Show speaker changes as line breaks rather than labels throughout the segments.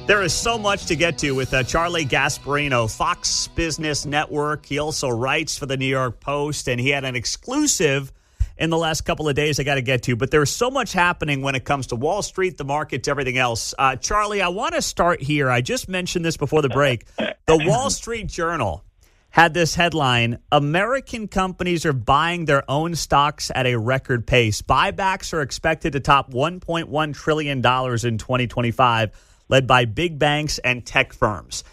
There is so much to get to with Charlie Gasparino, Fox Business Network. He also writes for the New York Post, and he had an exclusive in the last couple of days I got to get to. But there's so much happening when it comes to Wall Street, the markets, everything else. Charlie, I want to start here. I just mentioned this before the break. The Wall Street Journal had this headline: American companies are buying their own stocks at a record pace. Buybacks are expected to top $1.1 trillion in 2025. Led by big banks and tech firms.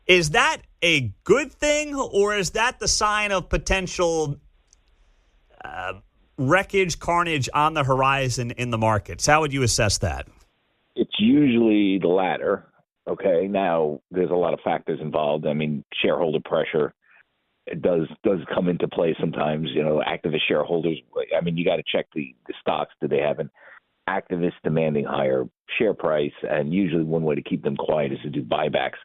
Is that a good thing, or is that the sign of potential wreckage, carnage on the horizon in the markets? How would you assess that?
It's usually the latter. Okay, now there's a lot of factors involved. I mean, shareholder pressure does come into play sometimes. You know, activist shareholders. I mean, you got to check the stocks. Do they have an activists demanding higher share price, and usually one way to keep them quiet is to do buybacks,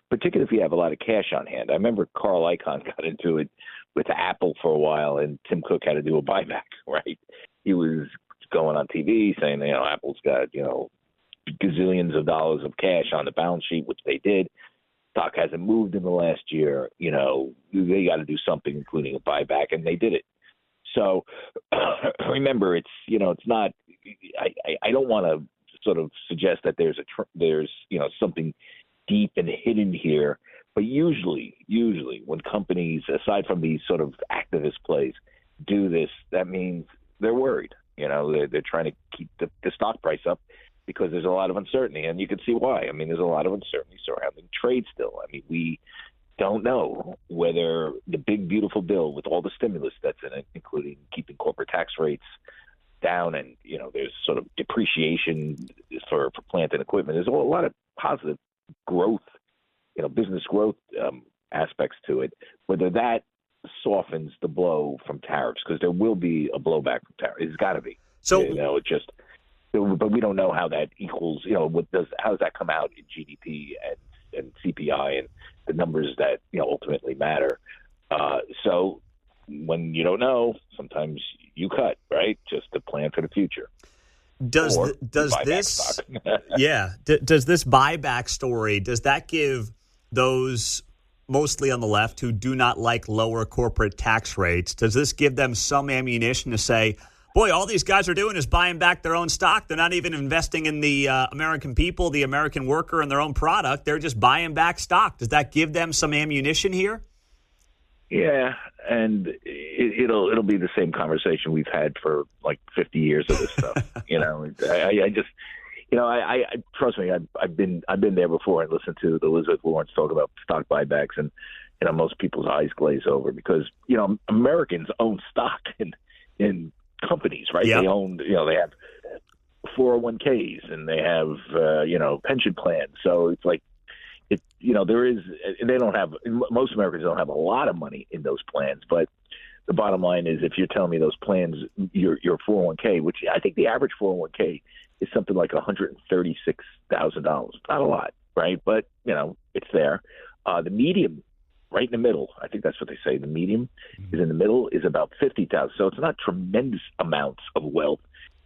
particularly if you have a lot of cash on hand. I remember Carl Icahn got into it with Apple for a while, and Tim Cook had to do a buyback, right? He was going on TV saying, Apple's got, gazillions of dollars of cash on the balance sheet, which they did. Stock hasn't moved in the last year. They got to do something, including a buyback, and they did it. So remember, it's not. I don't want to sort of suggest that there's something deep and hidden here, but usually when companies, aside from these sort of activist plays, do this, that means they're worried. They're trying to keep the stock price up because there's a lot of uncertainty, and you can see why. I mean, there's a lot of uncertainty surrounding trade still. I mean, we don't know whether the big, beautiful bill with all the stimulus that's in it, including keeping corporate tax rates down, and there's sort of depreciation for plant and equipment. There's a lot of positive growth, business growth aspects to it. Whether that softens the blow from tariffs, because there will be a blowback from tariffs. It's got to be. So but we don't know how that equals. How does that come out in GDP and CPI and the numbers that ultimately matter. So when you don't know, sometimes you cut, right, just to plan for the future.
Does this buyback story, does that give those mostly on the left who do not like lower corporate tax rates, does this give them some ammunition to say, boy, all these guys are doing is buying back their own stock. They're not even investing in the American people, the American worker, and their own product. They're just buying back stock. Does that give them some ammunition here? Yeah,
and it'll be the same conversation we've had for like 50 years of this stuff. I trust me. I've been there before and listened to Elizabeth Lawrence talk about stock buybacks, and most people's eyes glaze over because Americans own stock in companies, right? Yep. They own, they have 401ks and they have, pension plans. So it's like, there is, they don't have, most Americans don't have a lot of money in those plans, but the bottom line is if you're telling me those plans, your 401k, which I think the average 401k is something like $136,000. Not a lot, right? But, it's there. The medium, right in the middle, I think that's what they say, the medium is in the middle, is about 50,000. So it's not tremendous amounts of wealth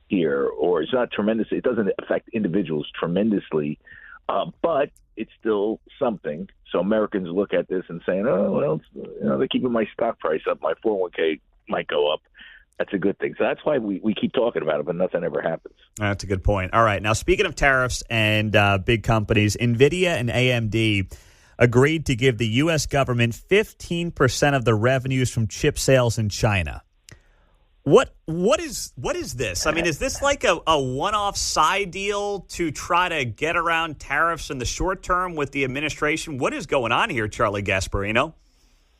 here, or it's not tremendous. It doesn't affect individuals tremendously, but it's still something. So Americans look at this and saying, oh, well, they're keeping my stock price up. My 401k might go up. That's a good thing. So that's why we keep talking about it, but nothing ever happens.
That's a good point. All right. Now, speaking of tariffs and big companies, NVIDIA and AMD agreed to give the U.S. government 15% of the revenues from chip sales in China. What is this? I mean, is this like a one-off side deal to try to get around tariffs in the short term with the administration? What is going on here, Charlie Gasparino?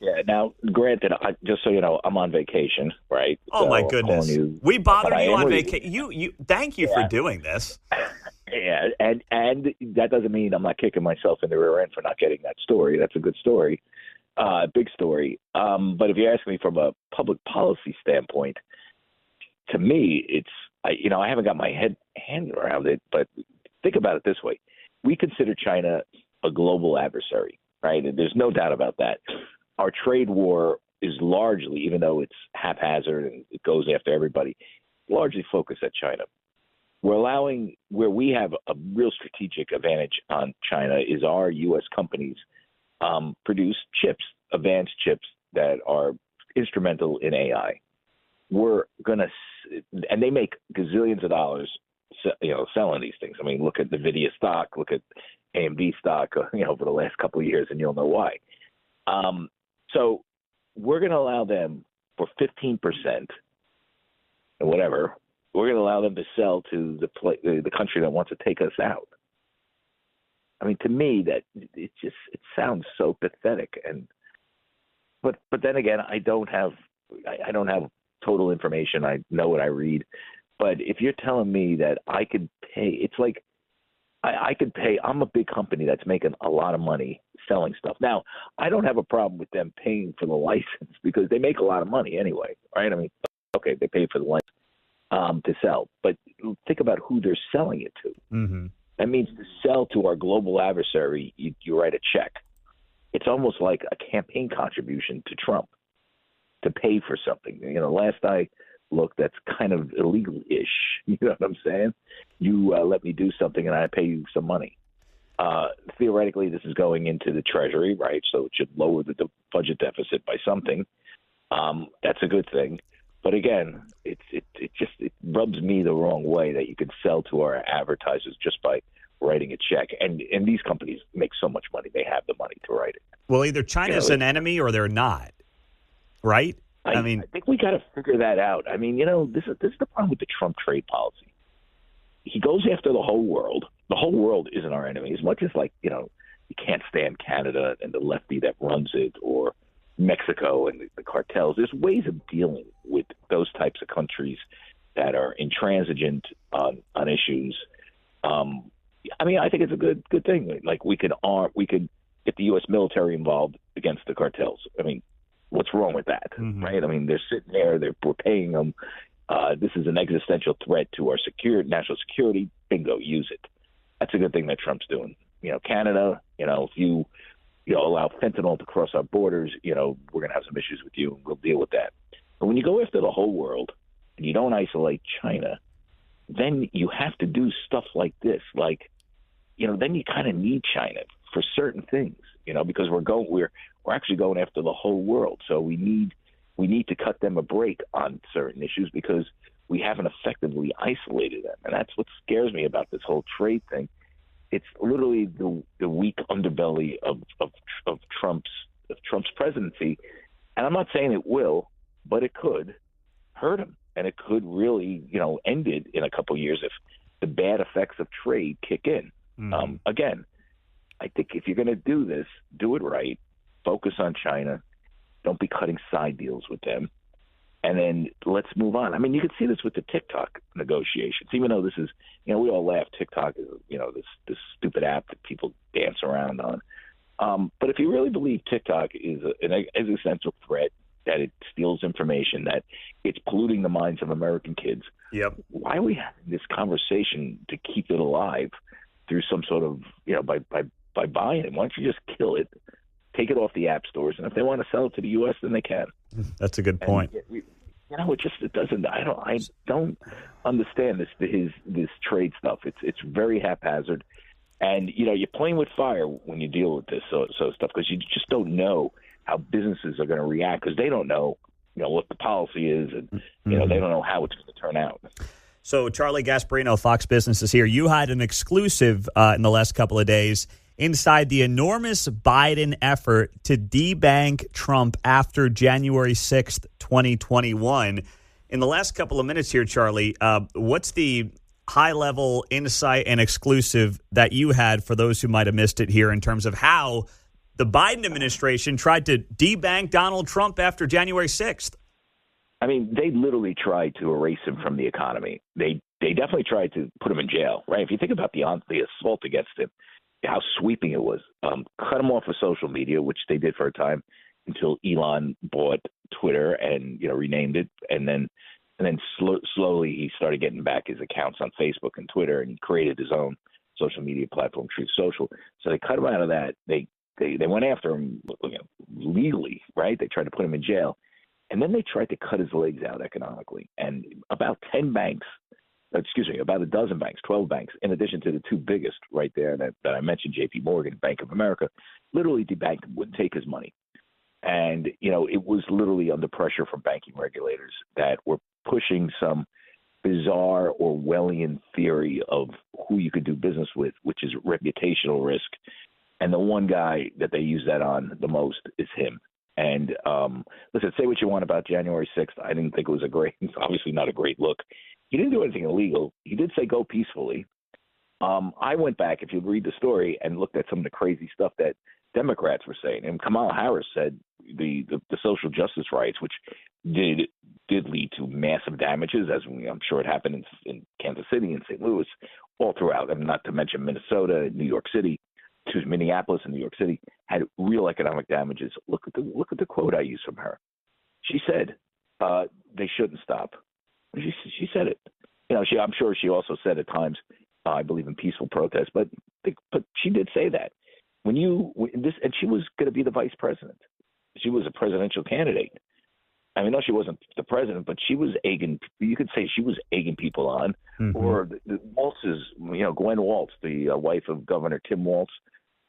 Yeah. Now, granted, just so you know, I'm on vacation, right?
Oh, so my goodness. We bothered you on vacation. You thank you for doing this.
Yeah, and that doesn't mean I'm not kicking myself in the rear end for not getting that story. That's a good story, big story. But if you ask me from a public policy standpoint, to me, it's I haven't got my hand around it. But think about it this way: we consider China a global adversary, right? And there's no doubt about that. Our trade war is largely, even though it's haphazard and it goes after everybody, largely focused at China. We're allowing where we have a real strategic advantage on China is our U.S. companies produce chips, advanced chips that are instrumental in AI. We're gonna, and they make gazillions of dollars, selling these things. I mean, look at NVIDIA stock, look at AMD stock, for the last couple of years, and you'll know why. So we're going to allow them for 15% or whatever. We're going to allow them to sell to the country that wants to take us out. I mean, to me, that it sounds so pathetic. But then again, I don't have total information. I know what I read. But if you're telling me that I could pay, it's like I could pay. I'm a big company that's making a lot of money selling stuff. Now, I don't have a problem with them paying for the license because they make a lot of money anyway, right? I mean, okay, they pay for the license to sell, but think about who they're selling it to.
Mm-hmm.
That means to sell to our global adversary, you write a check. It's almost like a campaign contribution to Trump to pay for something. Last I looked, that's kind of illegal-ish. You know what I'm saying? You let me do something and I pay you some money. Theoretically, this is going into the Treasury, right? So it should lower the budget deficit by something. That's a good thing. But again, it rubs me the wrong way that you could sell to our advertisers just by writing a check. And these companies make so much money, they have the money to write it.
Well, either China's an enemy or they're not, right? I
think we got to figure that out. I mean, this is the problem with the Trump trade policy. He goes after the whole world. The whole world isn't our enemy. As much as you can't stand Canada and the lefty that runs it, or Mexico and the cartels. There's ways of dealing with those types of countries that are intransigent on issues. I mean, I think it's a good thing. Like we could get the U.S. military involved against the cartels. I mean, what's wrong with that, right? I mean, they're sitting there, we're paying them. This is an existential threat to our national security. Bingo, use it. That's a good thing that Trump's doing. Canada, if you allow fentanyl to cross our borders, we're going to have some issues with you, and we'll deal with that. But when you go after the whole world and you don't isolate China, then you have to do stuff like this. Then you kind of need China for certain things, because we're actually going after the whole world. So we need to cut them a break on certain issues because we haven't effectively isolated them. And that's what scares me about this whole trade thing. It's literally the weak underbelly of Trump's presidency. And I'm not saying it will, but it could hurt him. And it could really, end it in a couple of years if the bad effects of trade kick in. Again, I think if you're going to do this, do it right. Focus on China. Don't be cutting side deals with them. And then let's move on. I mean, you can see this with the TikTok negotiations, even though this is, we all laugh. TikTok is, this stupid app that people dance around on. But if you really believe TikTok is an existential threat, that it steals information, that it's polluting the minds of American kids, why are we having this conversation to keep it alive through some sort of, by buying it? Why don't you just kill it, take it off the app stores, and if they want to sell it to the U.S., then they can.
That's a good point.
It doesn't. I don't understand this trade stuff. It's very haphazard, and you're playing with fire when you deal with this so stuff, because you just don't know how businesses are going to react, because they don't know what the policy is, and they don't know how it's going to turn out.
So Charlie Gasparino, Fox Business, is here. You had an exclusive in the last couple of days inside the enormous Biden effort to debank Trump after January 6th, 2021. In the last couple of minutes here, Charlie, what's the high-level insight and exclusive that you had for those who might have missed it here in terms of how the Biden administration tried to debank Donald Trump after January 6th?
I mean, they literally tried to erase him from the economy. They definitely tried to put him in jail, right? If you think about the assault against him, how sweeping it was. Cut him off of social media, which they did for a time until Elon bought Twitter and renamed it, and then slowly he started getting back his accounts on Facebook and Twitter, and he created his own social media platform, Truth Social. So they cut him out of that. They went after him legally, right? They tried to put him in jail, and then they tried to cut his legs out economically. And about 10 banks about a dozen banks, 12 banks, in addition to the two biggest right there that I mentioned, J.P. Morgan, Bank of America, literally debanked him, wouldn't take his money. And, it was literally under pressure from banking regulators that were pushing some bizarre Orwellian theory of who you could do business with, which is reputational risk. And the one guy that they use that on the most is him. And listen, say what you want about January 6th. I didn't think it was it's obviously not a great look. He didn't do anything illegal. He did say go peacefully. I went back, if you read the story, and looked at some of the crazy stuff that Democrats were saying. And Kamala Harris said the social justice riots, which did lead to massive damages, as I'm sure it happened in Kansas City and St. Louis, all throughout, and not to mention Minnesota, New York City, to Minneapolis and New York City, had real economic damages. Look at the quote I used from her. She said they shouldn't stop. She said it. I'm sure she also said at times, I believe in peaceful protest, but she did say that and she was going to be the vice president. She was a presidential candidate. I mean, no, she wasn't the president, but she was egging. You could say she was egging people on. Mm-hmm. Or the Waltz's, Gwen Waltz, the wife of Governor Tim Waltz,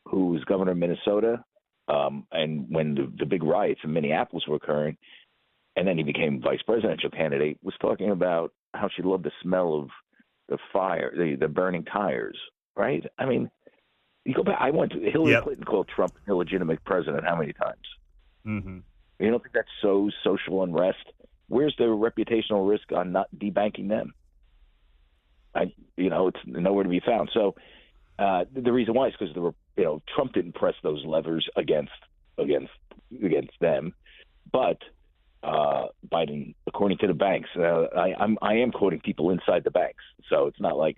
who was governor of Minnesota, and when the big riots in Minneapolis were occurring, and then he became vice presidential candidate, was talking about how she loved the smell of the fire, the burning tires, right? I mean, you go back. Hillary Clinton called Trump an illegitimate president how many times? Mm-hmm. You don't think that sows social unrest? Where's the reputational risk on not debanking them? It's nowhere to be found. So the reason why is because Trump didn't press those levers against them, but Biden, according to the banks, I am quoting people inside the banks, so it's not like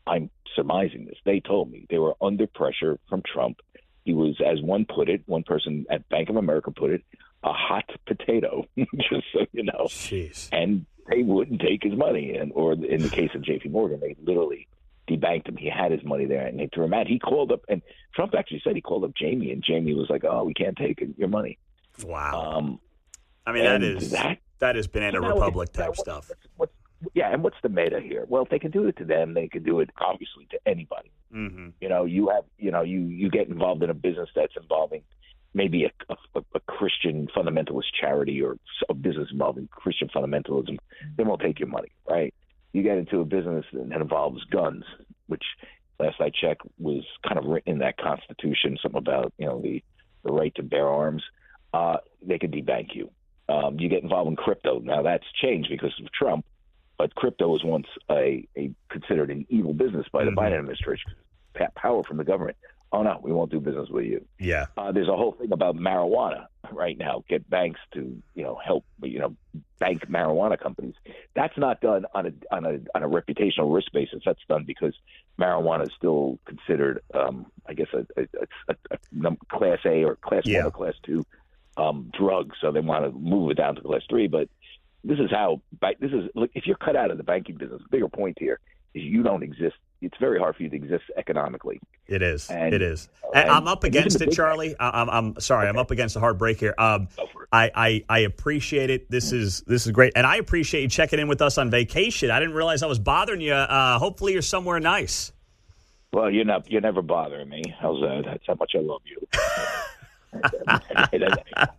I'm surmising this. They told me they were under pressure from Trump. He was, as one person at Bank of America put it, a hot potato, just so you know.
Jeez.
And they wouldn't take his money, or in the case of J.P. Morgan, they literally debanked him. He had his money there, and they threw him out. He called up, and Trump actually said he called up Jamie, and Jamie was like, "Oh, we can't take your money."
Wow. I mean, that is Banana Republic type stuff.
And what's the meta here? Well, if they can do it to them, they can do it obviously to anybody. Mm-hmm. You get involved in a business that's involving maybe a Christian fundamentalist charity or a business involving Christian fundamentalism, they won't take your money, right? You get into a business that involves guns, which last I checked was kind of written in that Constitution, something about the right to bear arms. They can debank you. You get involved in crypto. Now that's changed because of Trump, but crypto was once considered an evil business by the Biden administration. Power from the government. Oh no, we won't do business with you.
Yeah.
There's a whole thing about marijuana right now. Get banks to help bank marijuana companies. That's not done on a reputational risk basis. That's done because marijuana is still considered, I guess, a class A or class 1 or class 2 drug. So they want to move it down to class 3. But this is look, if you're cut out of the banking business, the bigger point here is you don't exist. It's very hard for you to exist economically.
It is. It is. And I'm up against it, Charlie. I'm sorry. I'm up against a hard break here. I appreciate it. This is great, and I appreciate you checking in with us on vacation. I didn't realize I was bothering you. Hopefully, you're somewhere nice.
Well, you're never bothering me. How's that? That's how much I love you.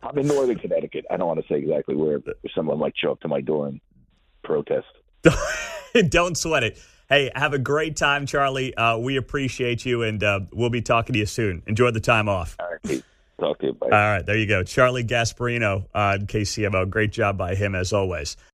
I'm in northern Connecticut. I don't want to say exactly where. Someone might show up to my door and protest.
Don't sweat it. Hey, have a great time, Charlie. We appreciate you, and we'll be talking to you soon. Enjoy the time off.
All right, Pete. Talk to you. Bye.
All right, there you go. Charlie Gasparino on KCMO. Great job by him, as always.